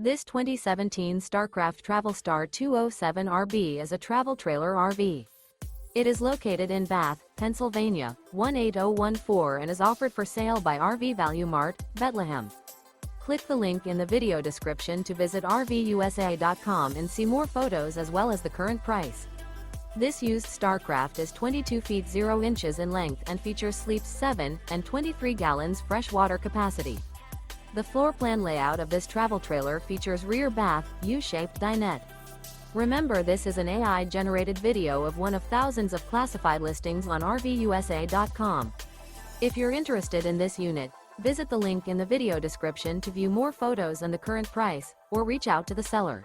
This 2017 Starcraft Travel Star 207 RB is a travel trailer RV. It is located in Bath, Pennsylvania, 18014 and is offered for sale by RV Value Mart, Behtlehem. Click the link in the video description to visit RVUSA.com and see more photos as well as the current price. This used Starcraft is 22 feet 0 inches in length and features sleeps 7 and 23 gallons fresh water capacity. The floor plan layout of this travel trailer features rear bath, U-shaped dinette. Remember, this is an AI-generated video of one of thousands of classified listings on RVUSA.com. If you're interested in this unit, visit the link in the video description to view more photos and the current price, or reach out to the seller.